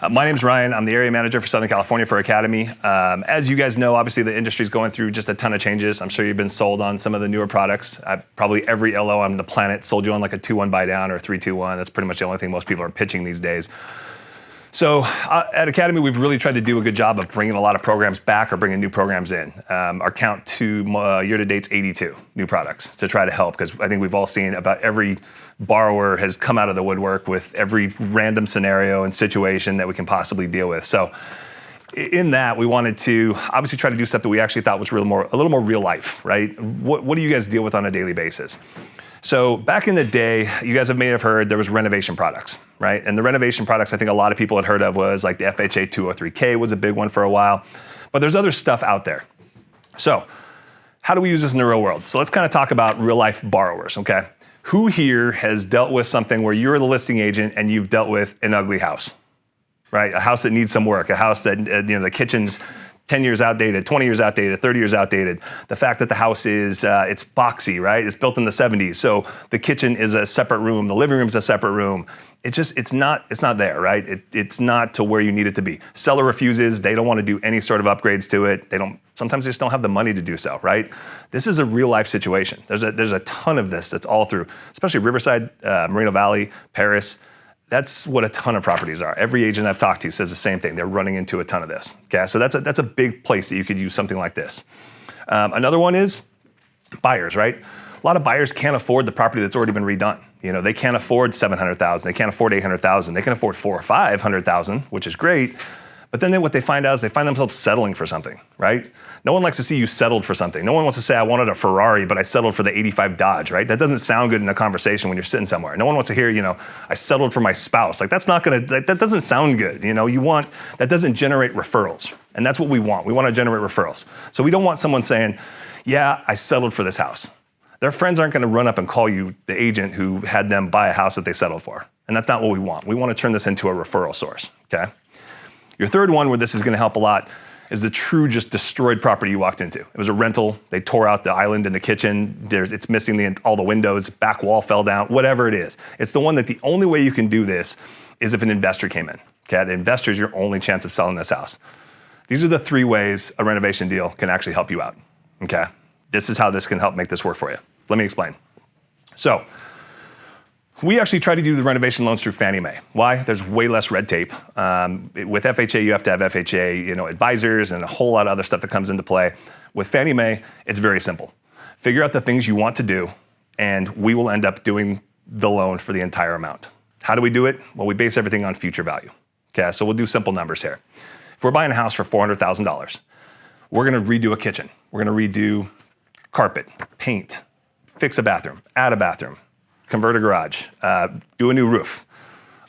My name's Ryan. I'm the area manager for Southern California for Academy. As you guys know, obviously the industry's going through just a ton of changes. I'm sure you've been sold on some of the newer products. Probably every LO on the planet sold you on like a 2-1 buy down or a 3-2-1. That's pretty much the only thing most people are pitching these days. So at Academy, we've really tried to do a good job of bringing a lot of programs back or bringing new programs in. Our count to year to date's 82 new products to try to help, because I think we've all seen about every borrower has come out of the woodwork with every random scenario and situation that we can possibly deal with. So in that, we wanted to obviously try to do stuff that we actually thought was a little more real life, right? What do you guys deal with on a daily basis? So back in the day, you guys may have heard there was renovation products, right? And the renovation products I think a lot of people had heard of was like the FHA 203K was a big one for a while, but there's other stuff out there. So how do we use this in the real world? So let's kind of talk about real life borrowers, okay? Who here has dealt with something where you're the listing agent and you've dealt with an ugly house, right? A house that needs some work, a house that, the kitchen's 10 years outdated, 20 years outdated, 30 years outdated. The fact that the house is, it's boxy, right? It's built in the 70s. So the kitchen is a separate room. The living room's a separate room. It's not there, right? It's not to where you need it to be. Seller refuses. They don't want to do any sort of upgrades to it. Sometimes they just don't have the money to do so, right? This is a real life situation. There's a ton of this that's all through, especially Riverside, Moreno Valley, Paris. That's what a ton of properties are. Every agent I've talked to says the same thing. They're running into a ton of this. Okay, so that's a big place that you could use something like this. Another one is buyers, right? A lot of buyers can't afford the property that's already been redone. They can't afford $700,000. They can't afford $800,000. They can afford $400,000 or $500,000, which is great. But then what they find out is they find themselves settling for something, right? No one likes to see you settled for something. No one wants to say, I wanted a Ferrari, but I settled for the 85 Dodge, right? That doesn't sound good in a conversation when you're sitting somewhere. No one wants to hear, I settled for my spouse. Like that doesn't sound good. That doesn't generate referrals. And that's what we want. We want to generate referrals. So we don't want someone saying, yeah, I settled for this house. Their friends aren't going to run up and call you the agent who had them buy a house that they settled for. And that's not what we want. We want to turn this into a referral source, okay? Your third one where this is going to help a lot is the true just destroyed property you walked into. It was a rental. They tore out the island in the kitchen. It's missing all the windows, back wall fell down, whatever it is. It's the one that the only way you can do this is if an investor came in. Okay, the investor is your only chance of selling this house. These are the 3 ways a renovation deal can actually help you out. Okay, this is how this can help make this work for you. Let me explain. So, we actually try to do the renovation loans through Fannie Mae. Why? There's way less red tape. With FHA, you have to have FHA, advisors and a whole lot of other stuff that comes into play. With Fannie Mae, it's very simple. Figure out the things you want to do, and we will end up doing the loan for the entire amount. How do we do it? Well, we base everything on future value. Okay, so we'll do simple numbers here. If we're buying a house for $400,000, we're going to redo a kitchen. We're going to redo carpet, paint, fix a bathroom, add a bathroom, convert a garage, do a new roof.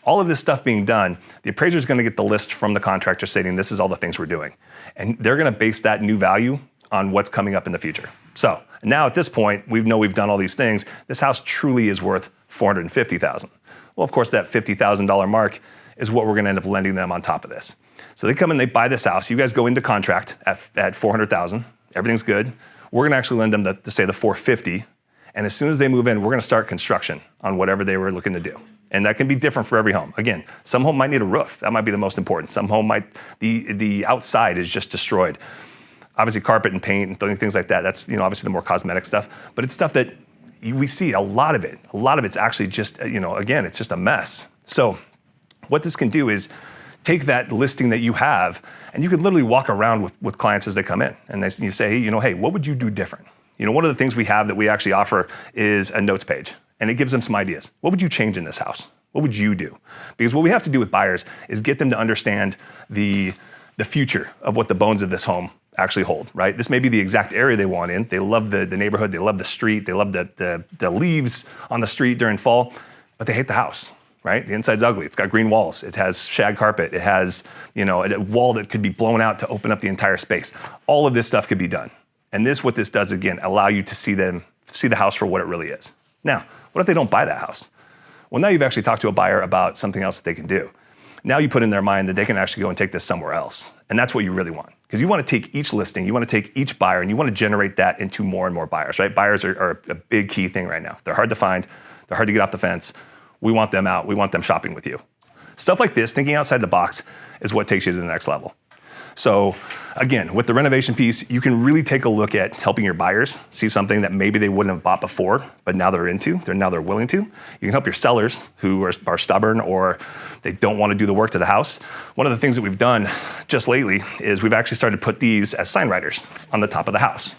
All of this stuff being done, the appraiser is going to get the list from the contractor stating this is all the things we're doing. And they're going to base that new value on what's coming up in the future. So now at this point, we've done all these things. This house truly is worth $450,000. Well, of course, that $50,000 mark is what we're going to end up lending them on top of this. So they come in, they buy this house. You guys go into contract at $400,000. Everything's good. We're going to actually lend them to say the $450,000. And as soon as they move in, we're going to start construction on whatever they were looking to do. And that can be different for every home. Again, some home might need a roof. That might be the most important. Some home the outside is just destroyed. Obviously carpet and paint and things like that. That's, obviously the more cosmetic stuff. But it's stuff that we see a lot of it. A lot of it's actually just, again, it's just a mess. So what this can do is take that listing that you have, and you can literally walk around with clients as they come in. And you say, hey, what would you do different? One of the things we have that we actually offer is a notes page, and it gives them some ideas. What would you change in this house? What would you do? Because what we have to do with buyers is get them to understand the future of what the bones of this home actually hold, right? This may be the exact area they want in. They love the neighborhood. They love the street. They love the leaves on the street during fall, but they hate the house, right? The inside's ugly. It's got green walls. It has shag carpet. It has, a wall that could be blown out to open up the entire space. All of this stuff could be done. And what this does, again, allow you to see the house for what it really is. Now, what if they don't buy that house? Well, now you've actually talked to a buyer about something else that they can do. Now you put in their mind that they can actually go and take this somewhere else. And that's what you really want. Because you want to take each listing, you want to take each buyer, and you want to generate that into more and more buyers, right? Buyers are a big key thing right now. They're hard to find. They're hard to get off the fence. We want them out. We want them shopping with you. Stuff like this, thinking outside the box, is what takes you to the next level. So again, with the renovation piece, you can really take a look at helping your buyers see something that maybe they wouldn't have bought before, but now they're willing to. You can help your sellers who are stubborn or they don't want to do the work to the house. One of the things that we've done just lately is we've actually started to put these as sign writers on the top of the house.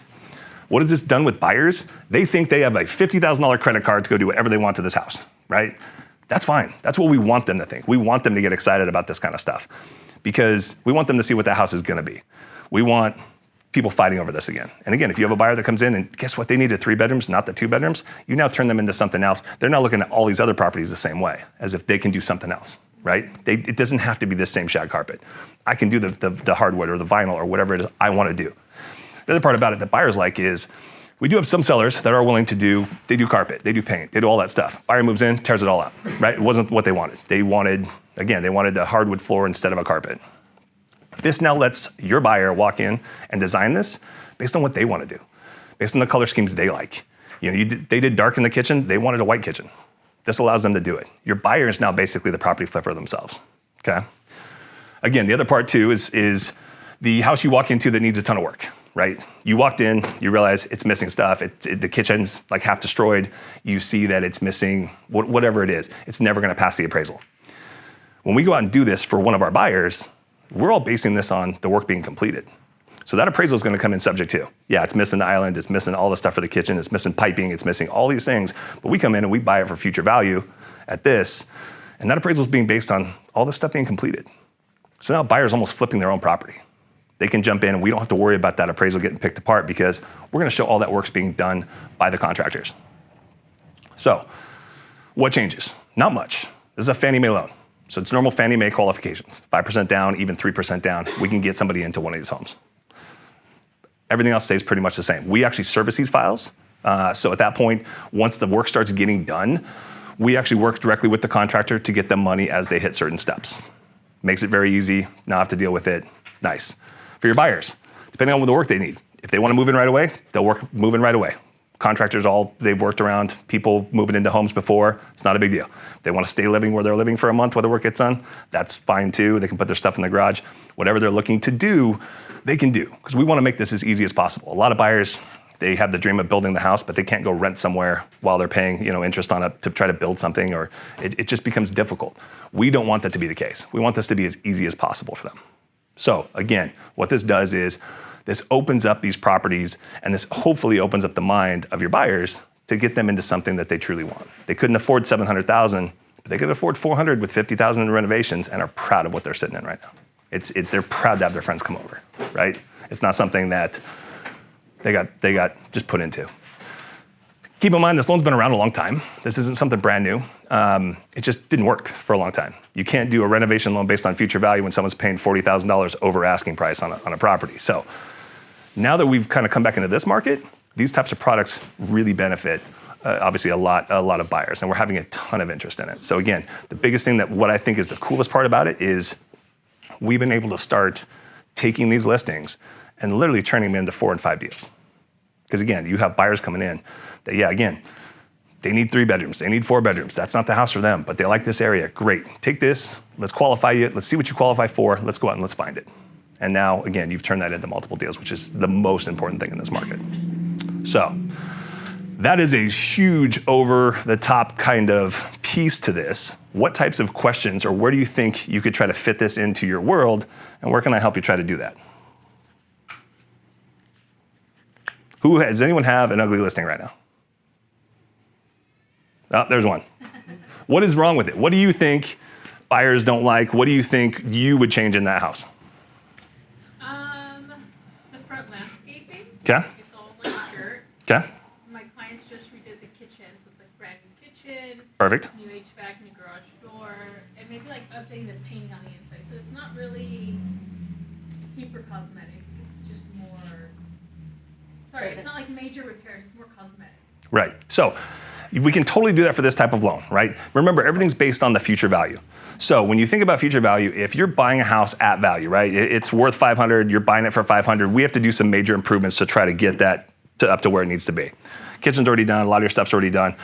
What has this done with buyers? They think they have a $50,000 credit card to go do whatever they want to this house, right? That's fine. That's what we want them to think. We want them to get excited about this kind of stuff because we want them to see what the house is gonna be. We want people fighting over this again. And again, if you have a buyer that comes in and guess what, they needed 3 bedrooms, not the 2 bedrooms, you now turn them into something else. They're now looking at all these other properties the same way, as if they can do something else, right? It doesn't have to be this same shag carpet. I can do the hardwood or the vinyl or whatever it is I wanna do. The other part about it that buyers like is, we do have some sellers that are willing to do carpet, they do paint, they do all that stuff. Buyer moves in, tears it all out, right? It wasn't what they wanted. They wanted a hardwood floor instead of a carpet. This now lets your buyer walk in and design this based on what they want to do, based on the color schemes they like. They did dark in the kitchen, they wanted a white kitchen. This allows them to do it. Your buyer is now basically the property flipper themselves, okay? Again, the other part too is the house you walk into that needs a ton of work. Right? You walked in, you realize it's missing stuff. The kitchen's like half destroyed. You see that it's missing whatever it is. It's never gonna pass the appraisal. When we go out and do this for one of our buyers, we're all basing this on the work being completed. So that appraisal is gonna come in subject to. Yeah, it's missing the island, it's missing all the stuff for the kitchen, it's missing piping, it's missing all these things, but we come in and we buy it for future value at this, and that appraisal is being based on all this stuff being completed. So now buyers almost flipping their own property. They can jump in and we don't have to worry about that appraisal getting picked apart because we're gonna show all that work's being done by the contractors. So, what changes? Not much. This is a Fannie Mae loan. So it's normal Fannie Mae qualifications. 5% down, even 3% down, we can get somebody into one of these homes. Everything else stays pretty much the same. We actually service these files. So at that point, once the work starts getting done, we actually work directly with the contractor to get them money as they hit certain steps. Makes it very easy, not have to deal with it. Nice. For your buyers, depending on the work they need. If they want to move in right away, they'll move in right away. Contractors, they've worked around people moving into homes before. It's not a big deal. If they want to stay living where they're living for a month while the work gets done, that's fine too. They can put their stuff in the garage. Whatever they're looking to do, they can do. Because we want to make this as easy as possible. A lot of buyers, they have the dream of building the house, but they can't go rent somewhere while they're paying interest on it to try to build something, or it just becomes difficult. We don't want that to be the case. We want this to be as easy as possible for them. So again, what this does is this opens up these properties and this hopefully opens up the mind of your buyers to get them into something that they truly want. They couldn't afford $700,000, but they could afford $400,000 with $50,000 in renovations and are proud of what they're sitting in right now. They're proud to have their friends come over, right? It's not something that they got just put into. Keep in mind, this loan's been around a long time. This isn't something brand new. It just didn't work for a long time. You can't do a renovation loan based on future value when someone's paying $40,000 over asking price on a property. So now that we've kind of come back into this market, these types of products really benefit, obviously, a lot of buyers, and we're having a ton of interest in it. So again, the biggest thing what I think is the coolest part about it is we've been able to start taking these listings and literally turning them into 4 and 5 deals. Because again, you have buyers coming in that, again, they need 3 bedrooms, they need 4 bedrooms. That's not the house for them, but they like this area. Great, take this, let's qualify you, let's see what you qualify for, let's go out and let's find it. And now, again, you've turned that into multiple deals, which is the most important thing in this market. So that is a huge over-the-top kind of piece to this. What types of questions, or where do you think you could try to fit this into your world, and where can I help you try to do that? Does anyone have an ugly listing right now? Oh, there's one. What is wrong with it? What do you think buyers don't like? What do you think you would change in that house? The front landscaping. Okay. It's all like dirt. Okay. My clients just redid the kitchen, so it's like brand new kitchen. Perfect. New HVAC, new garage door, and maybe like updating the painting on the inside. So it's not really super cosmetic. It's just more. Sorry, it's not like major repairs. It's more cosmetic. Right. So we can totally do that for this type of loan, right? Remember, everything's based on the future value. So when you think about future value, if you're buying a house at value, right, it's worth $500, you're buying it for $500, we have to do some major improvements to try to get that up to where it needs to be. Kitchen's already done, a lot of your stuff's already done.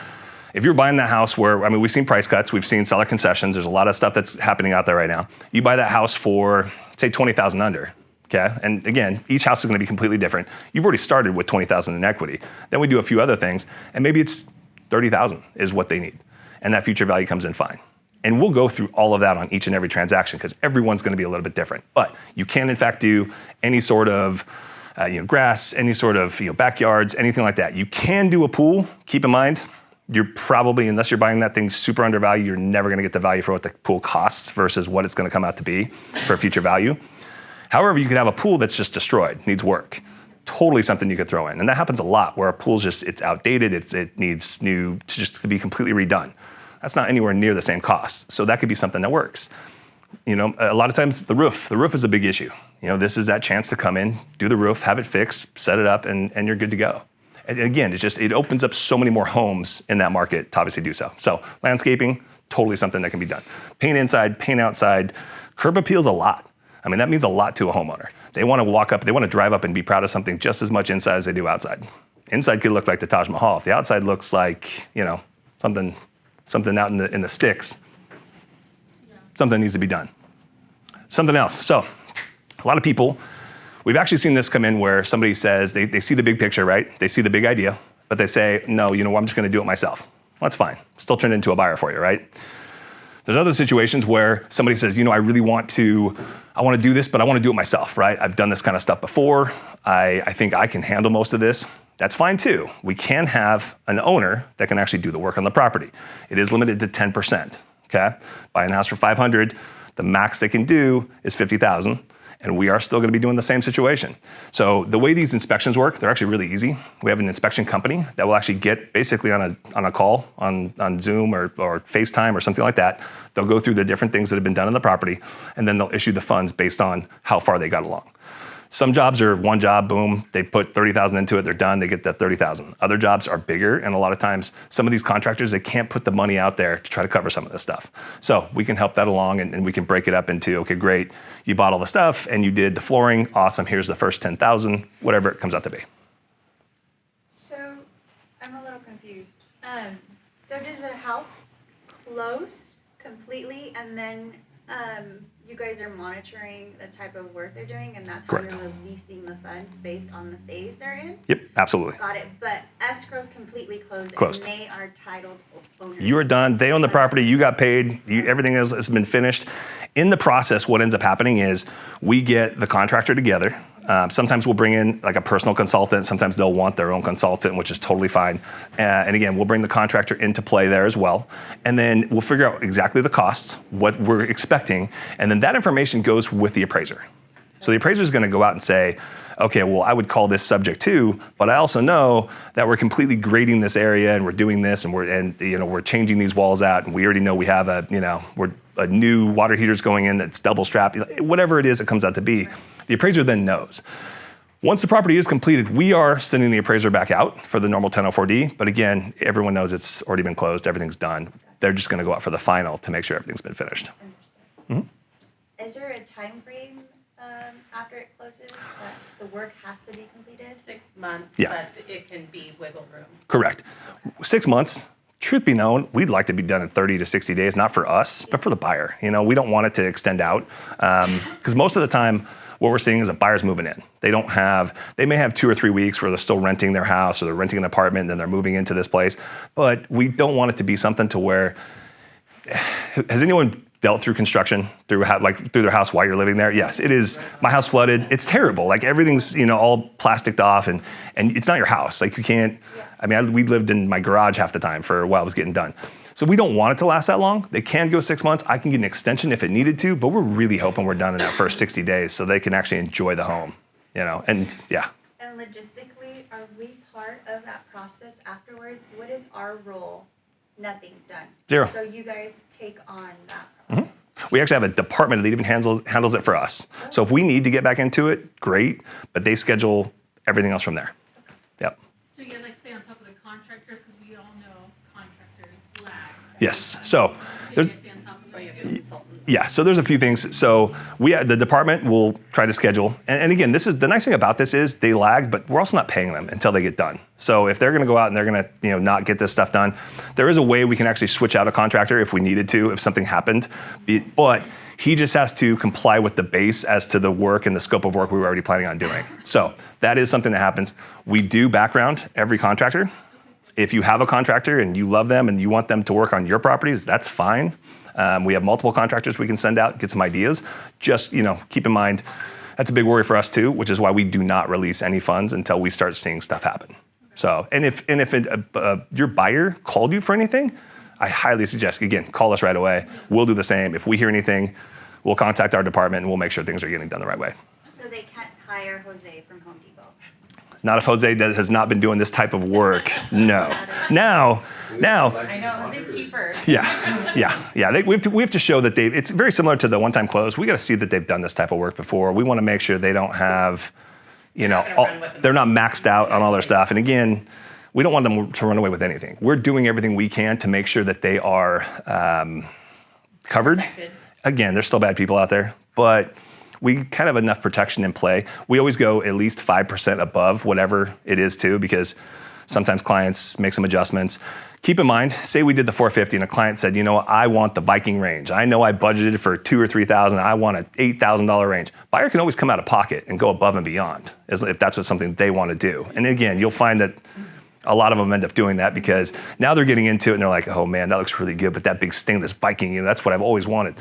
If you're buying that house where, I mean, we've seen price cuts, we've seen seller concessions, there's a lot of stuff that's happening out there right now. You buy that house for, say, 20,000 under, okay? And again, each house is gonna be completely different. You've already started with 20,000 in equity. Then we do a few other things, and maybe it's 30,000 is what they need. And that future value comes in fine. And we'll go through all of that on each and every transaction because everyone's gonna be a little bit different. But you can, in fact, do any sort of grass, any sort of backyards, anything like that. You can do a pool. Keep in mind, you're probably, unless you're buying that thing super undervalued, you're never gonna get the value for what the pool costs versus what it's gonna come out to be for future value. However, you could have a pool that's just destroyed, needs work. Totally something you could throw in. And that happens a lot where a pool's just, it's outdated, it needs to be completely redone. That's not anywhere near the same cost. So that could be something that works. A lot of times the roof is a big issue. This is that chance to come in, do the roof, have it fixed, set it up, and you're good to go. And again, it opens up so many more homes in that market to obviously do so. So landscaping, totally something that can be done. Paint inside, paint outside. Curb appeals a lot. I mean, that means a lot to a homeowner. They want to walk up, they want to drive up and be proud of something just as much inside as they do outside. Inside could look like the Taj Mahal. If the outside looks like, something out in the sticks, something needs to be done. Something else. So a lot of people, we've actually seen this come in where somebody says they see the big picture, right? They see the big idea, but they say, no, I'm just going to do it myself. Well, that's fine. Still turn it into a buyer for you, right? There's other situations where somebody says, I really want to do this, but I want to do it myself, right? I've done this kind of stuff before. I think I can handle most of this. That's fine too. We can have an owner that can actually do the work on the property. It is limited to 10%, okay? Buying a house for 500, the max they can do is 50,000, and we are still gonna be doing the same situation. So the way these inspections work, they're actually really easy. We have an inspection company that will actually get basically on a call, on Zoom or FaceTime or something like that. They'll go through the different things that have been done on the property, and then they'll issue the funds based on how far they got along. Some jobs are one job, boom, they put 30,000 into it, they're done, they get that 30,000. Other jobs are bigger, and a lot of times, some of these contractors, they can't put the money out there to try to cover some of this stuff. So we can help that along, and we can break it up into, okay, great, you bought all the stuff, and you did the flooring, awesome, here's the first 10,000, whatever it comes out to be. So, I'm a little confused. So does a house close completely, and then you guys are monitoring the type of work they're doing, and that's how Correct. you're releasing the funds based on the phase they're in? Yep, absolutely. Got it. But escrow's completely closed, Closed. and they are titled owners. You are done. They own the property. You got paid. Everything has been finished. In the process, what ends up happening is we get the contractor together. Sometimes we'll bring in like a personal consultant. Sometimes they'll want their own consultant, which is totally fine. And again, we'll bring the contractor into play there as well. And then we'll figure out exactly the costs, what we're expecting. And then that information goes with the appraiser. So the appraiser is going to go out and say, okay, well, I would call this subject to, but I also know that we're completely grading this area and we're doing this and we're changing these walls out, and we already know we have a new water heater's going in that's double strapped, whatever it is it comes out to be. The appraiser then knows. Once the property is completed, we are sending the appraiser back out for the normal 1004D, but again, everyone knows it's already been closed, everything's done. They're just going to go out for the final to make sure everything's been finished. Understood. Is there a time frame after it closes that the work has to be completed? 6 months, Yeah. but it can be wiggle room. Correct. 6 months. Truth be known, we'd like to be done in 30 to 60 days, not for us, but for the buyer. We don't want it to extend out because most of the time, what we're seeing is that buyers moving in. They may have 2 or 3 weeks where they're still renting their house or they're renting an apartment and then they're moving into this place. But we don't want it to be something to where, has anyone dealt through construction through their house while you're living there? Yes, it is. My house flooded. It's terrible. Like everything's all plasticed off and it's not your house. Like you can't, we lived in my garage half the time for while it was getting done. So we don't want it to last that long. They can go 6 months. I can get an extension if it needed to, but we're really hoping we're done in that first 60 days so they can actually enjoy the home, and yeah. And logistically, are we part of that process afterwards? What is our role? Nothing done. Zero. So you guys take on that problem. We actually have a department that even handles it for us. So if we need to get back into it, great, but they schedule everything else from there. Yep. So you guys stay on top of the contractors because we all know contractors lag. Yes. So you guys stay on top of That's why you have a consultant. Yeah, so there's a few things. So the department will try to schedule. And again, this is the nice thing about this is they lag, but we're also not paying them until they get done. So if they're going to go out and they're going to not get this stuff done, there is a way we can actually switch out a contractor if we needed to, if something happened. But he just has to comply with the base as to the work and the scope of work we were already planning on doing. So that is something that happens. We do background every contractor. If you have a contractor and you love them and you want them to work on your properties, that's fine. We have multiple contractors we can send out, get some ideas. Just keep in mind, that's a big worry for us too, which is why we do not release any funds until we start seeing stuff happen. So, and if your buyer called you for anything, I highly suggest, again, call us right away. We'll do the same. If we hear anything, we'll contact our department and we'll make sure things are getting done the right way. So they can't hire Jose from Home Depot? Not if Jose has not been doing this type of work. No. Now. I know, Jose's cheaper. Yeah. We have to show that it's very similar to the one-time close. We got to see that they've done this type of work before. We want to make sure they don't have, they're not maxed out on all their stuff. And again, we don't want them to run away with anything. We're doing everything we can to make sure that they are covered. Protected. Again, there's still bad people out there, but we kind of have enough protection in play. We always go at least 5% above whatever it is too, because sometimes clients make some adjustments. Keep in mind, say we did the 450 and a client said, I want the Viking range. I know I budgeted for $2,000 or $3,000. I want an $8,000 range. Buyer can always come out of pocket and go above and beyond if that's something they want to do. And again, you'll find that a lot of them end up doing that because now they're getting into it and they're like, oh man, that looks really good, but that big stainless Viking, that's what I've always wanted.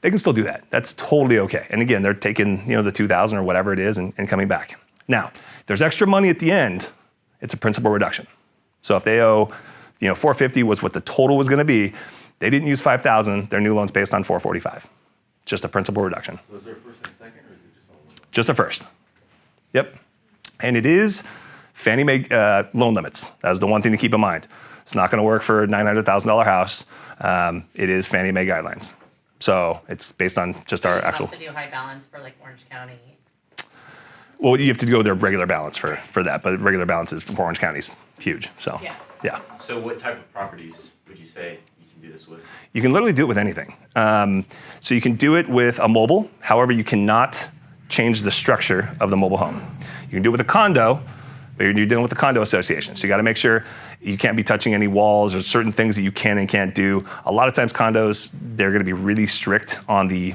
They can still do that. That's totally okay. And again, they're taking the 2,000 or whatever it is and coming back. Now, if there's extra money at the end, it's a principal reduction. So if they owe, 450 was what the total was going to be, they didn't use 5,000. Their new loan's based on 445. Just a principal reduction. So is there a first and second, or is it just all one? Just a first. Yep. And it is Fannie Mae loan limits. That's the one thing to keep in mind. It's not going to work for a $900,000 house. It is Fannie Mae guidelines. So it's based on just our actual. You have to do high balance for like Orange County. Well, you have to go their regular balance for that, but regular balance is for Orange County's huge. So yeah. So what type of properties would you say you can do this with? You can literally do it with anything. So you can do it with a mobile. However, you cannot change the structure of the mobile home. You can do it with a condo, but you're dealing with the condo association. So you got to make sure you can't be touching any walls or certain things that you can and can't do. A lot of times condos, they're going to be really strict on the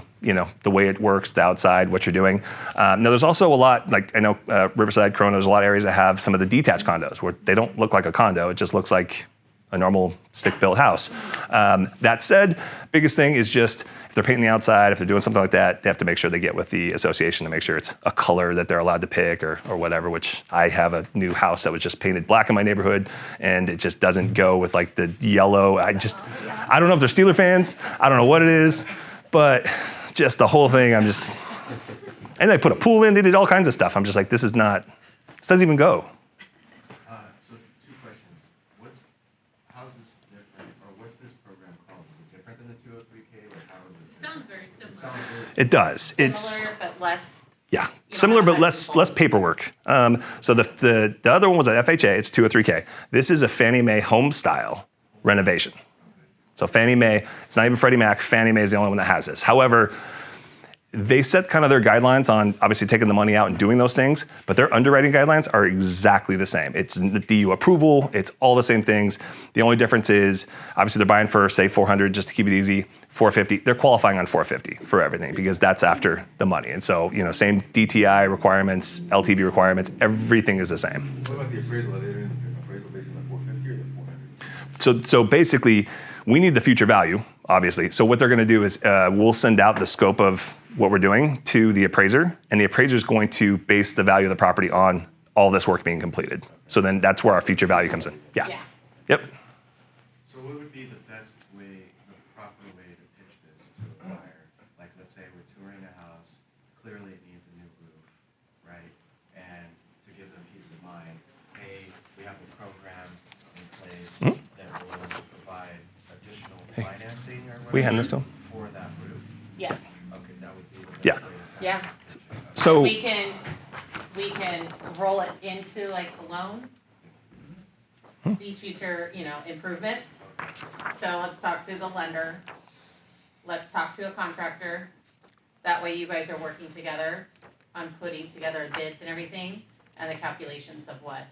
way it works, the outside, what you're doing. Now there's also a lot, like I know Riverside, Corona, there's a lot of areas that have some of the detached condos where they don't look like a condo. It just looks like a normal stick-built house. That said, biggest thing is just if they're painting the outside, if they're doing something like that, they have to make sure they get with the association to make sure it's a color that they're allowed to pick or whatever, which I have a new house that was just painted black in my neighborhood and it just doesn't go with like the yellow. I don't know if they're Steeler fans. I don't know what it is, but just the whole thing, and they put a pool in, they did all kinds of stuff. I'm just like, this doesn't even go. So two questions. How's this different, or what's this program called? Is it different than the 203K, or how is it? It sounds very similar. It sounds very It does. Similar, but less. Yeah, similar but less paperwork. So the other one was an FHA, it's 203K. This is a Fannie Mae home style renovation. So Fannie Mae, it's not even Freddie Mac, Fannie Mae is the only one that has this. However, they set kind of their guidelines on obviously taking the money out and doing those things, but their underwriting guidelines are exactly the same. It's DU approval, it's all the same things. The only difference is obviously they're buying for say 400 just to keep it easy, 450. They're qualifying on 450 for everything because that's after the money. And so, same DTI requirements, LTV requirements, everything is the same. What about the appraisal? Are they doing an appraisal based on the 450 or the 400? So basically, we need the future value, obviously. So what they're going to do is we'll send out the scope of what we're doing to the appraiser, and the appraiser is going to base the value of the property on all this work being completed. So then that's where our future value comes in. Yeah. Yep. So what would be the best way, the proper way to pitch this to a buyer? Like, let's say we're touring a house, clearly it needs a new roof, right? And to give them peace of mind, hey, we have a program in place that will provide additional financing or whatever We hand this to 'em? for that roof. Yes. Okay, that would be the best Yeah. way to Yeah. So We can roll it into like the loan. These future, improvements. So let's talk to the lender let's talk to a contractor. That way you guys are working together on putting together bids and everything and the calculations of what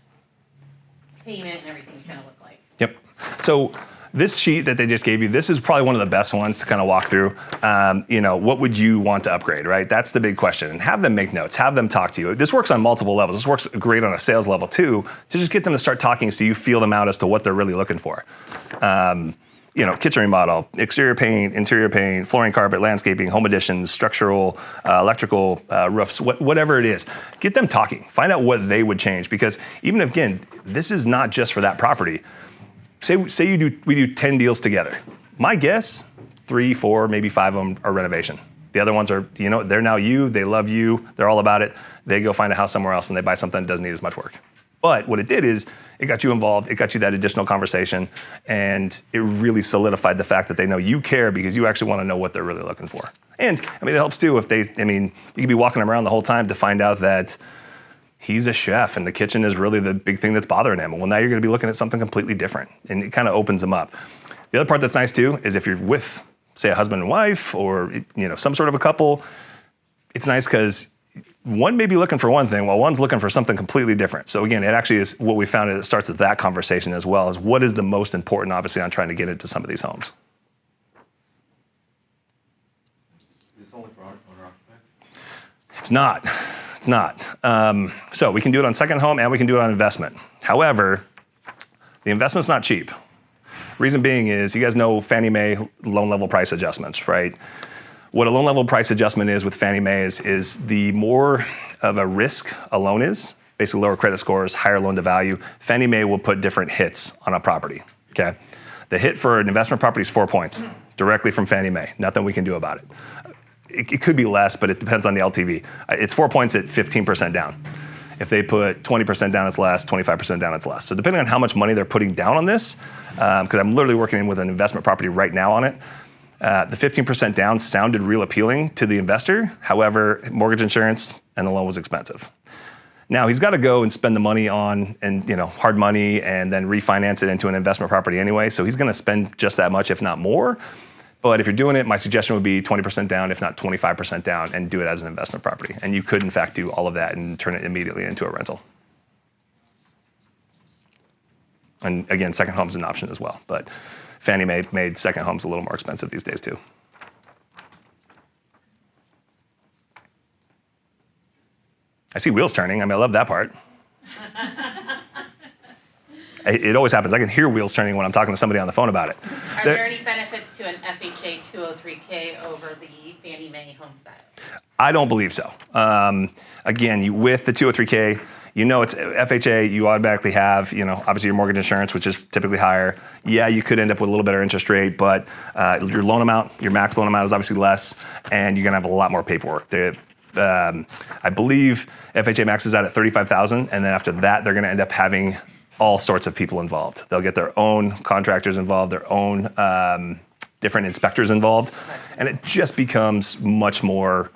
payment and everything's gonna look like. Yep. So this sheet that they just gave you, this is probably one of the best ones to kind of walk through. What would you want to upgrade, right? That's the big question. And have them make notes, have them talk to you. This works on multiple levels. This works great on a sales level too, to just get them to start talking so you feel them out as to what they're really looking for. Kitchen remodel, exterior paint, interior paint, flooring, carpet, landscaping, home additions, structural, electrical, roofs, whatever it is. Get them talking. Find out what they would change, because even if, again, this is not just for that property. Say we do 10 deals together. My guess, 3, 4, maybe 5 of them are renovation. The other ones are, they're now you, they love you, they're all about it. They go find a house somewhere else and they buy something that doesn't need as much work. But what it did is it got you involved, it got you that additional conversation, and it really solidified the fact that they know you care because you actually want to know what they're really looking for. And it helps too if you could be walking around the whole time to find out that he's a chef and the kitchen is really the big thing that's bothering him. Well, now you're going to be looking at something completely different, and it kind of opens them up. The other part that's nice too is if you're with, say, a husband and wife or some sort of a couple, it's nice because one may be looking for one thing while one's looking for something completely different. So again, it actually is what we found. It starts with that conversation as well as what is the most important, obviously, on trying to get into some of these homes. Is this only for owner-occupied? It's not. It's not. So we can do it on second home and we can do it on investment. However, the investment's not cheap. Reason being is, you guys know Fannie Mae loan level price adjustments, right? What a loan level price adjustment is with Fannie Mae is the more of a risk a loan is, basically lower credit scores, higher loan to value, Fannie Mae will put different hits on a property, okay? The hit for an investment property is 4 points, directly from Fannie Mae. Nothing we can do about it. It could be less, but it depends on the LTV. It's 4 points at 15% down. If they put 20% down, it's less, 25% down, it's less. So depending on how much money they're putting down on this, because I'm literally working with an investment property right now on it, the 15% down sounded real appealing to the investor. However, mortgage insurance and the loan was expensive. Now he's got to go and spend the money on, hard money, and then refinance it into an investment property anyway. So he's going to spend just that much, if not more. But if you're doing it, my suggestion would be 20% down, if not 25% down, and do it as an investment property. And you could, in fact, do all of that and turn it immediately into a rental. And again, second home's an option as well. But Fannie Mae made second homes a little more expensive these days too. I see wheels turning. I love that part. It always happens. I can hear wheels turning when I'm talking to somebody on the phone about it. Are there any benefits to an FHA 203K over the Fannie Mae home style? I don't believe so. Again, with the 203K, it's FHA, you automatically have, obviously your mortgage insurance, which is typically higher. Yeah, you could end up with a little better interest rate, but your loan amount, your max loan amount is obviously less, and you're gonna have a lot more paperwork. I believe FHA maxes out at $35,000, and then after that, they're gonna end up having all sorts of people involved. They'll get their own contractors involved, their own different inspectors involved, and it just becomes much more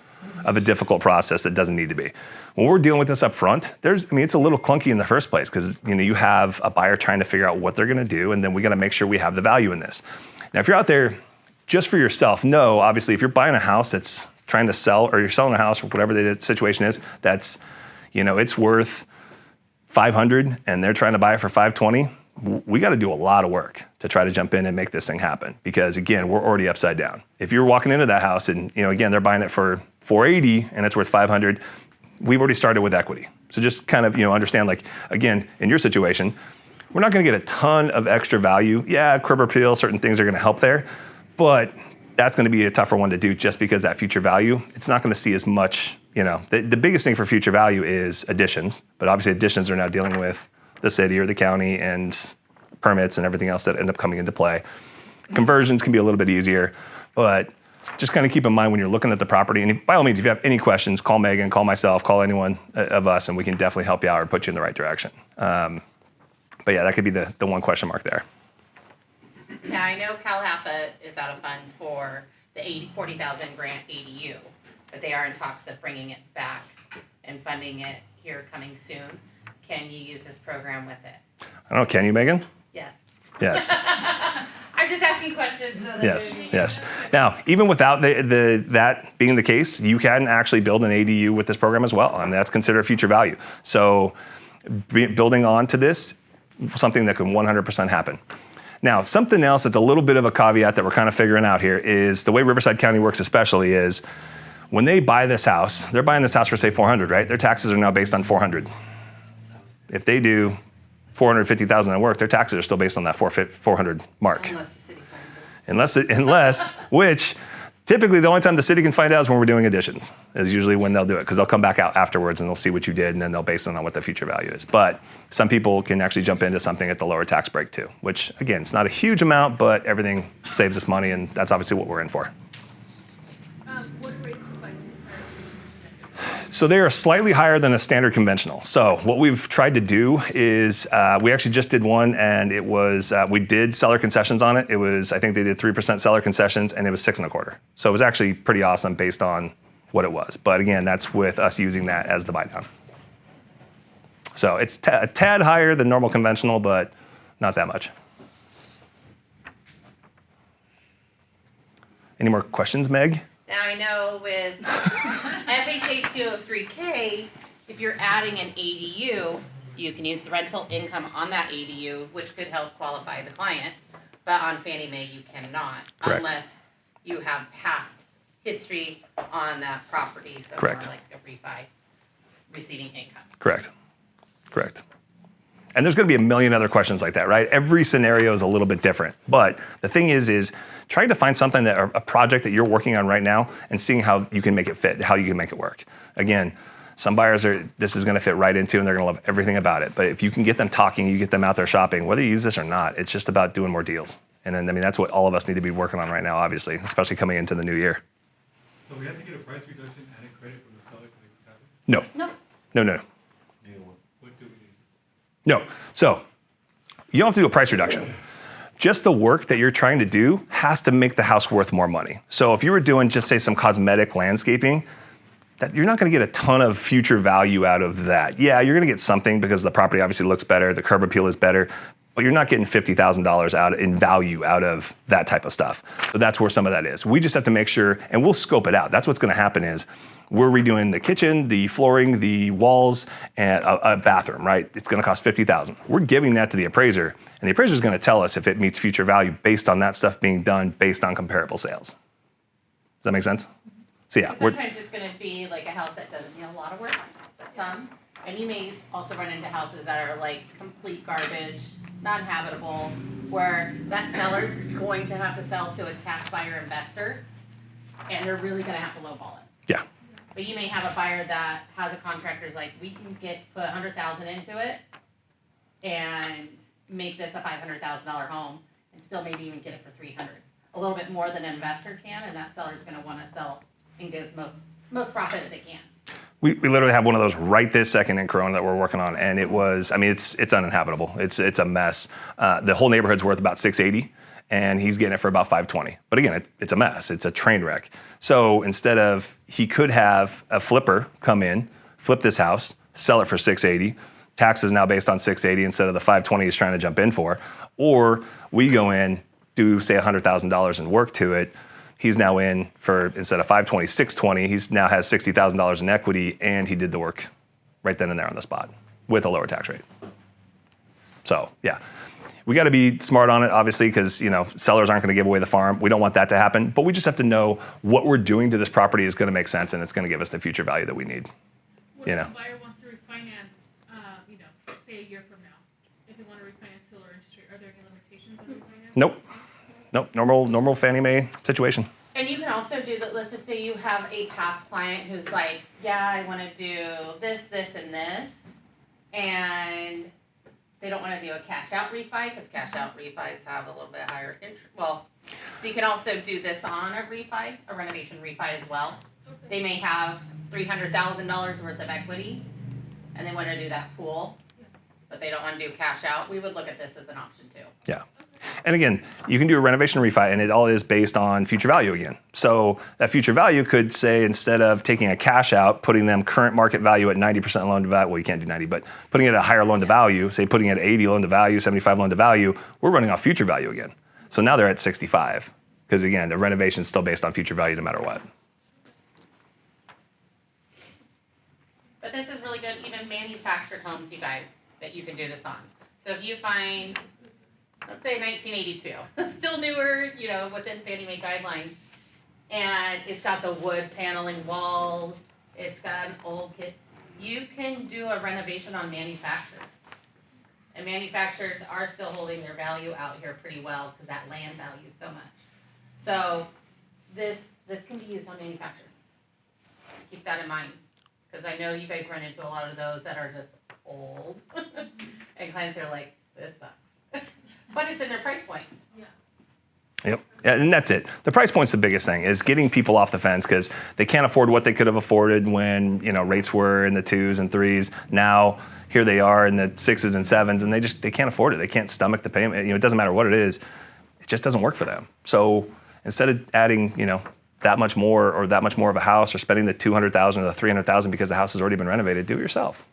of a difficult process that doesn't need to be. When we're dealing with this up front, it's a little clunky in the first place because you have a buyer trying to figure out what they're gonna do, and then we gotta make sure we have the value in this. Now, if you're out there just for yourself, no, obviously, if you're buying a house that's trying to sell, or you're selling a house, or whatever the situation is, that's, it's worth $500 and they're trying to buy it for $520, we got to do a lot of work to try to jump in and make this thing happen. Because again, we're already upside down. If you're walking into that house and, again, they're buying it for $480 and it's worth $500, we've already started with equity. So just kind of, understand, again, in your situation, we're not going to get a ton of extra value. Yeah, curb appeal, certain things are going to help there, but that's going to be a tougher one to do just because that future value, it's not going to see as much. The biggest thing for future value is additions, but obviously additions are now dealing with the city or the county and permits and everything else that end up coming into play. Conversions can be a little bit easier, but just kind of keep in mind when you're looking at the property, and by all means, if you have any questions, call Megan, call myself, call anyone of us, and we can definitely help you out or put you in the right direction. But yeah, that could be the one question mark there. Now, I know Calahatha is out of funds for the $40,000 grant ADU, but they are in talks of bringing it back and funding it here coming soon. Can you use this program with it? I don't know, can you, Megan? Yes. Yes. I'm just asking questions. So that Yes, yes. Now, even without that being the case, you can actually build an ADU with this program as well, and that's considered future value. So building on to this, something that can 100% happen. Now, something else that's a little bit of a caveat that we're kind of figuring out here is the way Riverside County works especially is when they buy this house, they're buying this house for say 400, right? Their taxes are now based on 400. If they do 450,000 in work, their taxes are still based on that 400 mark. Unless the city finds it. Unless, which typically the only time the city can find out is when we're doing additions, is usually when they'll do it, because they'll come back out afterwards and they'll see what you did, and then they'll base it on what the future value is. But some people can actually jump into something at the lower tax break too, which again, it's not a huge amount, but everything saves us money, and that's obviously what we're in for. What do rates look like in comparison? So they are slightly higher than a standard conventional. So what we've tried to do is we actually just did one, and it was we did seller concessions on it. It was, I think they did 3% seller concessions, and it was 6.25. So it was actually pretty awesome based on what it was. But again, that's with us using that as the buy down. So it's a tad higher than normal conventional, but not that much. Any more questions, Meg? Now I know with FHA 203K, if you're adding an ADU, you can use the rental income on that ADU, which could help qualify the client. But on Fannie Mae, you cannot, Correct. unless you have past history on that property. So Correct. more like a refi, receiving income. Correct. Correct. And there's going to be a million other questions like that, right? Every scenario is a little bit different. But the thing is trying to find something that, a project that you're working on right now, and seeing how you can make it fit, how you can make it work. Again, some buyers this is going to fit right into, and they're going to love everything about it. But if you can get them talking, you get them out there shopping, whether you use this or not, it's just about doing more deals. And then, I mean, that's what all of us need to be working on right now, obviously, especially coming into the new year. So we have to get a price reduction and a credit from the seller to make this happen? No. No. What do we need? No. So you don't have to do a price reduction. Just the work that you're trying to do has to make the house worth more money. So if you were doing just say some cosmetic landscaping, that you're not going to get a ton of future value out of that. Yeah, you're going to get something because the property obviously looks better, the curb appeal is better, but you're not getting $50,000 out in value out of that type of stuff. So that's where some of that is. We just have to make sure, and we'll scope it out. That's what's going to happen is we're redoing the kitchen, the flooring, the walls, and a bathroom, right? It's going to cost $50,000. We're giving that to the appraiser, and the appraiser is going to tell us if it meets future value based on that stuff being done based on comparable sales. Does that make sense? So yeah, Sometimes it's going to be like a house that doesn't need a lot of work, but some, and you may also run into houses that are like complete garbage, non-habitable, where that seller's going to have to sell to a cash buyer investor, and they're really going to have to lowball it. yeah. But you may have a buyer that has a contractor's like, we can put $100,000 into it and make this a $500,000 home, and still maybe even get it for $300,000. A little bit more than an investor can, and that seller's going to want to sell and get as most profit as they can. We literally have one of those right this second in Corona that we're working on, and it was, I mean, it's uninhabitable. It's a mess. The whole neighborhood's worth about $680, and he's getting it for about $520. But again, it's a mess. It's a train wreck. So instead of, he could have a flipper come in, flip this house, sell it for $680. Taxes now based on $680 instead of the $520 he's trying to jump in for. Or we go in, do say $100,000 in work to it. He's now in for, instead of $520, $620. He's now has $60,000 in equity, and he did the work right then and there on the spot with a lower tax rate. So yeah, we got to be smart on it, obviously, because sellers aren't going to give away the farm. We don't want that to happen, but we just have to know what we're doing to this property is going to make sense, and it's going to give us the future value that we need. What if the buyer wants to refinance, say a year from now? If they want to refinance to lower interest rate, are there any limitations on refinance? Nope. Normal Fannie Mae situation. And you can also do that. Let's just say you have a past client who's like, yeah, I want to do this, and this, and they don't want to do a cash out refi because cash out refis have a little bit higher interest. Well, you can also do this on a refi, a renovation refi as well. Okay. They may have $300,000 worth of equity, and they want to do that pool, but they don't want to do cash out. We would look at this as an option too. Yeah. And again, you can do a renovation refi, and it all is based on future value again. So that future value could say, instead of taking a cash out, putting them current market value at 90% loan to value, well, you can't do 90, but putting it at a higher loan to value, say putting it at 80 loan to value, 75 loan to value, we're running off future value again. So now they're at 65. Because again, the renovation is still based on future value no matter what. But this is really good, even manufactured homes, you guys, that you can do this on. So if you find, let's say 1982, still newer, you know, within Fannie Mae guidelines, and it's got the wood paneling walls, it's got an old kit, you can do a renovation on manufactured. And manufacturers are still holding their value out here pretty well because that land values so much. So this can be used on manufactured. Keep that in mind, because I know you guys run into a lot of those that are just old, and clients are like, "This sucks," but it's in their price point. Yeah. Yep, yeah, and that's it. The price point's the biggest thing, is getting people off the fence because they can't afford what they could have afforded when, you know, rates were in the 2s and 3s. Now here they are in the 6s and 7s, and they can't afford it. They can't stomach the payment. You know, it doesn't matter what it is, it just doesn't work for them. So instead of adding, you know, that much more or that much more of a house, or spending the $200,000 or the $300,000 because the house has already been renovated, do it yourself.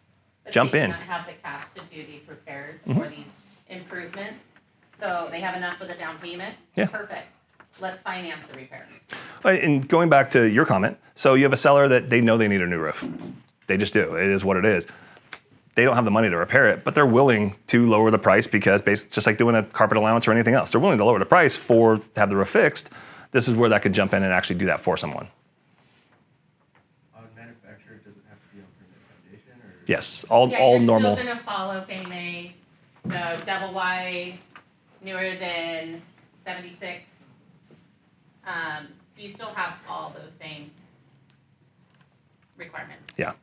But Jump they in. don't have the cash to do these repairs or these improvements, so they have enough for the down payment. Yeah. Perfect. Let's finance the repairs. And going back to your comment, so you have a seller that they know they need a new roof. They just do. It is what it is. They don't have the money to repair it, but they're willing to lower the price because, just like doing a carpet allowance or anything else, they're willing to lower the price to have the roof fixed. This is where that could jump in and actually do that for someone. On manufacturer, does it have to be on permanent foundation, or? Yes, Yeah, all you're normal. still gonna follow Fannie Mae, so double wide, newer than 76. So you still have all those same requirements. Yeah.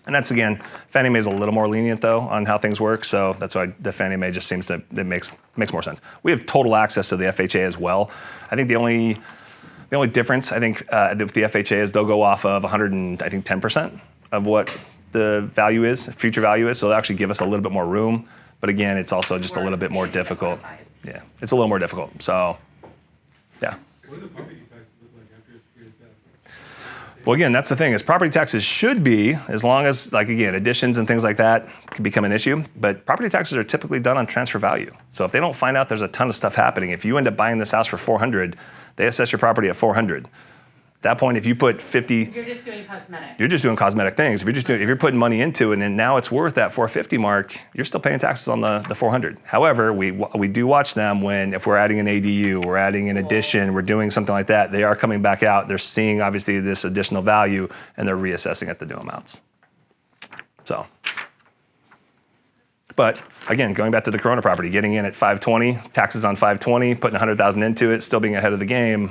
And that's, again, Fannie Mae is a little more lenient, though, on how things work. So that's why the Fannie Mae just seems that it makes more sense. We have total access to the FHA as well. I think the only difference, I think, with the FHA is they'll go off of 10% of what the value is, future value is. So they'll actually give us a little bit more room. But again, it's also just a little bit more difficult. Yeah, it's a little more difficult. So, yeah. What do the property taxes look like after it's reassessed? Well, again, that's the thing, is property taxes should be, as long as, like, again, additions and things like that can become an issue, but property taxes are typically done on transfer value. So if they don't find out there's a ton of stuff happening, if you end up buying this house for $400, they assess your property at $400. At that point, if you put 50, You're just doing cosmetic. you're just doing cosmetic things. If you're putting money into it and now it's worth that 450 mark, you're still paying taxes on the 400. However, we do watch them if we're adding an ADU, we're adding an addition, we're doing something like that. They are coming back out. They're seeing obviously this additional value and they're reassessing at the new amounts. So, but again, going back to the Corona property, getting in at 520, taxes on 520, putting 100,000 into it, still being ahead of the game.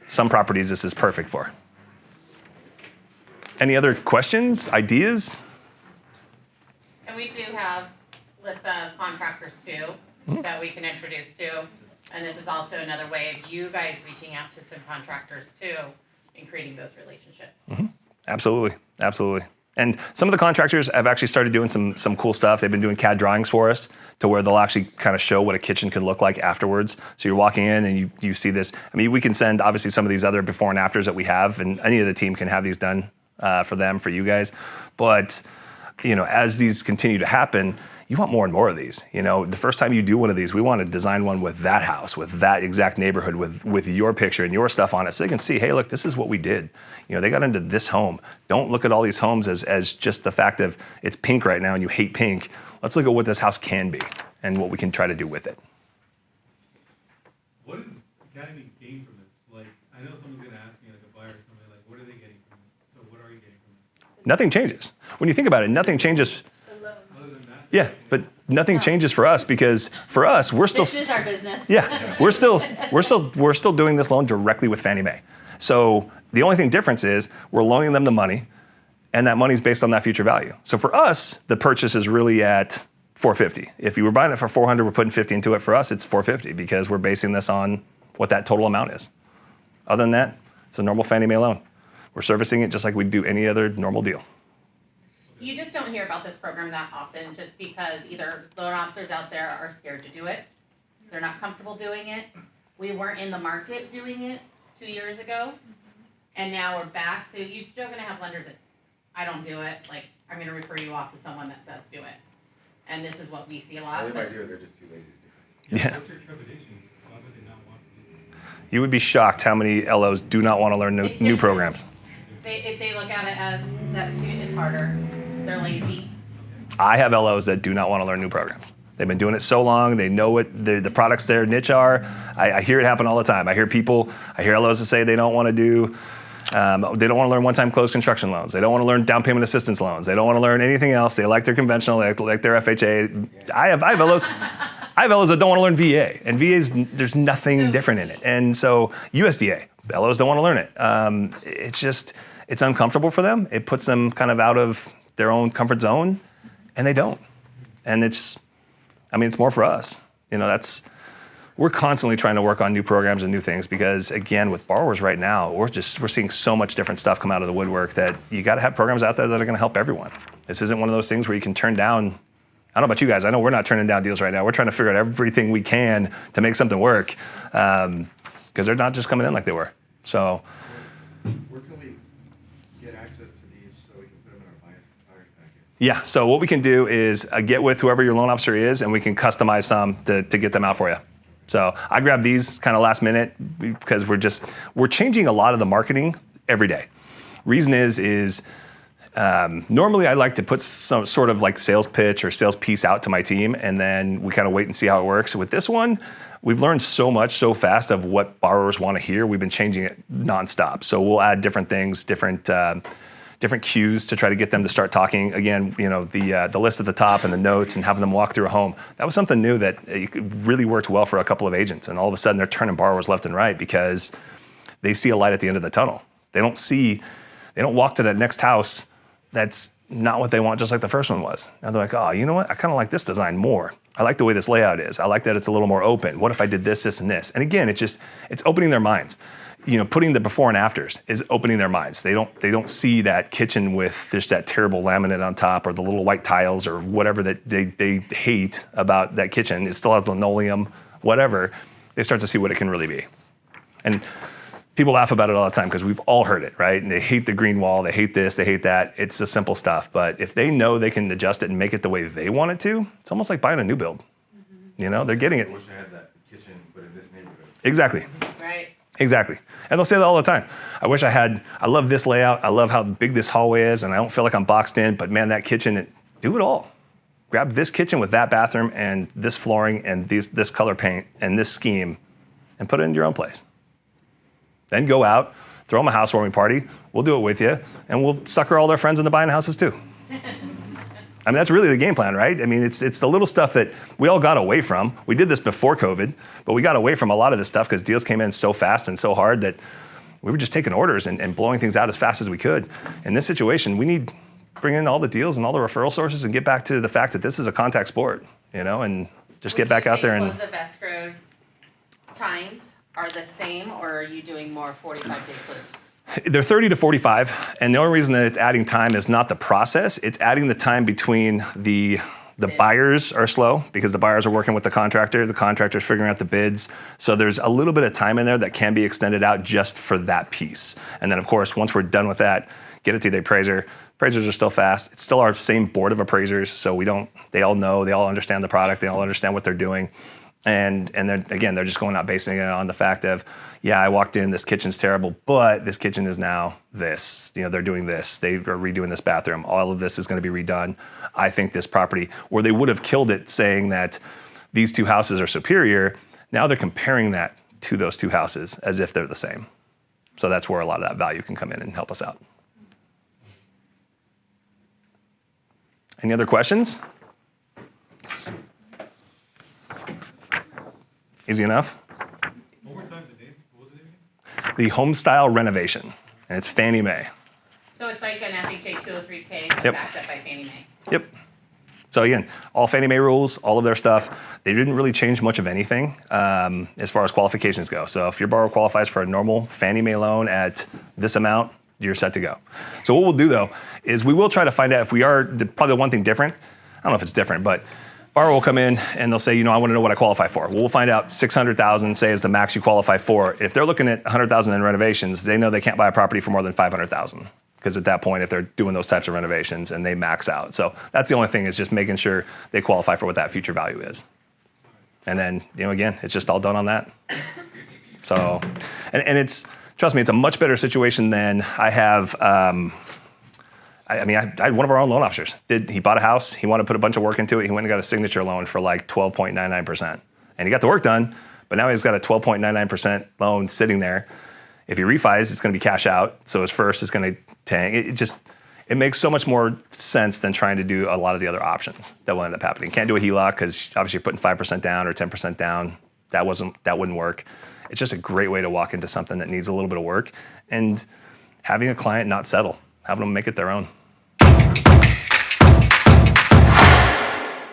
Some properties this is perfect for. Any other questions, ideas? And we do have lists of contractors too that we can introduce to. And this is also another way of you guys reaching out to some contractors too and creating those relationships. Absolutely, absolutely. And some of the contractors have actually started doing some cool stuff. They've been doing CAD drawings for us to where they'll actually kind of show what a kitchen could look like afterwards. So you're walking in and you see this. I mean, we can send obviously some of these other before and afters that we have, and any of the team can have these done for you guys. But, you know, as these continue to happen, you want more and more of these. You know, the first time you do one of these, we want to design one with that house, with that exact neighborhood, with your picture and your stuff on it, so they can see, hey, look, this is what we did. You know, they got into this home. Don't look at all these homes as just the fact of it's pink right now and you hate pink. Let's look at what this house can be and what we can try to do with it. What does Academy gain from this? Like, I know someone's gonna ask me, like a buyer or something, like, what are they getting from this? So what are you getting from this? Nothing changes. When you think about it, nothing changes. Other than that? Yeah, but nothing changes for us because for us, we're still. This is our business. Yeah, we're still doing this loan directly with Fannie Mae. So the only thing difference is we're loaning them the money, and that money's based on that future value. So for us, the purchase is really at $450. If you were buying it for $400, we're putting $50 into it. For us, it's $450 because we're basing this on what that total amount is. Other than that, it's a normal Fannie Mae loan. We're servicing it just like we do any other normal deal. You just don't hear about this program that often just because either loan officers out there are scared to do it They're not comfortable doing it. We weren't in the market doing it 2 years ago. And now we're back, so you're still gonna have lenders that, I don't do it, like, I'm gonna refer you off to someone that does do it. And this is what we see a lot. They but- might do it, they're just too lazy to do it. Yeah. What's your trepidation? Why would they not want to do this? You would be shocked how many LOs do not want to learn It's new different. programs. If they look at it as, it's harder, they're lazy. I have LOs that do not want to learn new programs. They've been doing it so long. They know what the products their niche are. I hear it happen all the time. I hear LOs that say they don't want to do, they don't want to learn one-time closed construction loans. They don't want to learn down payment assistance loans. They don't want to learn anything else. They like their conventional, they like their FHA. I have LOs that don't want to learn VA. And VA's, there's nothing different in it. And so USDA, LOs don't want to learn it. It's uncomfortable for them. It puts them kind of out of their own comfort zone, and they don't. And it's more for us. We're constantly trying to work on new programs and new things because, again, with borrowers right now, we're seeing so much different stuff come out of the woodwork that you got to have programs out there that are going to help everyone. This isn't one of those things where you can turn down. I don't know about you guys. I know we're not turning down deals right now. We're trying to figure out everything we can to make something work because they're not just coming in like they were. So, Where can we get access to these so we can put them in our buyer's packets? yeah. So what we can do is get with whoever your loan officer is, and we can customize some to get them out for you. So I grabbed these kind of last minute because we're changing a lot of the marketing every day. Reason is normally I like to put some sort of like sales pitch or sales piece out to my team, and then we kind of wait and see how it works. With this one, we've learned so much so fast of what borrowers want to hear. We've been changing it nonstop. So we'll add different things, different cues to try to get them to start talking. Again, the list at the top and the notes and having them walk through a home. That was something new that really worked well for a couple of agents. And all of a sudden they're turning borrowers left and right because they see a light at the end of the tunnel. They don't walk to that next house that's not what they want, just like the first one was. Now they're like, oh, you know what? I kind of like this design more. I like the way this layout is. I like that it's a little more open. What if I did this, this, and this? And again, it's opening their minds. Putting the before and afters is opening their minds. They don't see that kitchen with just that terrible laminate on top or the little white tiles or whatever that they hate about that kitchen. It still has linoleum, whatever. They start to see what it can really be. And people laugh about it all the time because we've all heard it, right? And they hate the green wall, they hate this, they hate that. It's the simple stuff. But if they know they can adjust it and make it the way they want it to, it's almost like buying a new build. They're getting it. I wish I had that kitchen, but in this neighborhood. Exactly. Right. Exactly. And they'll say that all the time. I love this layout. I love how big this hallway is, and I don't feel like I'm boxed in, but man, that kitchen, do it all. Grab this kitchen with that bathroom and this flooring and this color paint and this scheme and put it into your own place. Then go out, throw them a housewarming party. We'll do it with you, and we'll sucker all their friends into buying houses too. That's really the game plan, right? It's the little stuff that we all got away from. We did this before COVID, but we got away from a lot of this stuff because deals came in so fast and so hard that we were just taking orders and blowing things out as fast as we could. In this situation, we need to bring in all the deals and all the referral sources and get back to the fact that this is a contact sport, and just get back out there and. Close of escrow times are the same, or are you doing more 45-day closes? They're 30 to 45, and the only reason that it's adding time is not the process. It's adding the time between the buyers are slow because the buyers are working with the contractor's figuring out the bids. So there's a little bit of time in there that can be extended out just for that piece. And then, of course, once we're done with that, get it to the appraiser. Appraisers are still fast. It's still our same board of appraisers, so they all know, they all understand the product, they all understand what they're doing. And they're just going out basing it on the fact of, yeah, I walked in, this kitchen's terrible, but this kitchen is now this. They're doing this. They are redoing this bathroom. All of this is going to be redone. I think this property, where they would have killed it saying that these two houses are superior, now they're comparing that to those two houses as if they're the same. So that's where a lot of that value can come in and help us out. Any other questions? Easy enough? One more time, the name, what was it again? The home style renovation, and it's Fannie Mae. So it's like an FHA 203K Yep. backed up by Fannie Mae. Yep. So again, all Fannie Mae rules, all of their stuff. They didn't really change much of anything as far as qualifications go. So if your borrower qualifies for a normal Fannie Mae loan at this amount, you're set to go. So what we'll do though is we will try to find out if we are probably the one thing different. I don't know if it's different, but Borrower will come in and they'll say, I want to know what I qualify for. Well, we'll find out 600,000, say, is the max you qualify for. If they're looking at 100,000 in renovations, they know they can't buy a property for more than 500,000. Because at that point, if they're doing those types of renovations and they max out. So that's the only thing, is just making sure they qualify for what that future value is. And then, again, it's just all done on that. So, and it's, trust me, it's a much better situation than I have. I had one of our own loan officers. He bought a house. He wanted to put a bunch of work into it. He went and got a signature loan for like 12.99%. And he got the work done, but now he's got a 12.99% loan sitting there. If he refis, it's going to be cash out. So his first is going to tank. It makes so much more sense than trying to do a lot of the other options that will end up happening. Can't do a HELOC because obviously you're putting 5% down or 10% down. That wouldn't work. It's just a great way to walk into something that needs a little bit of work and having a client not settle, having them make it their own.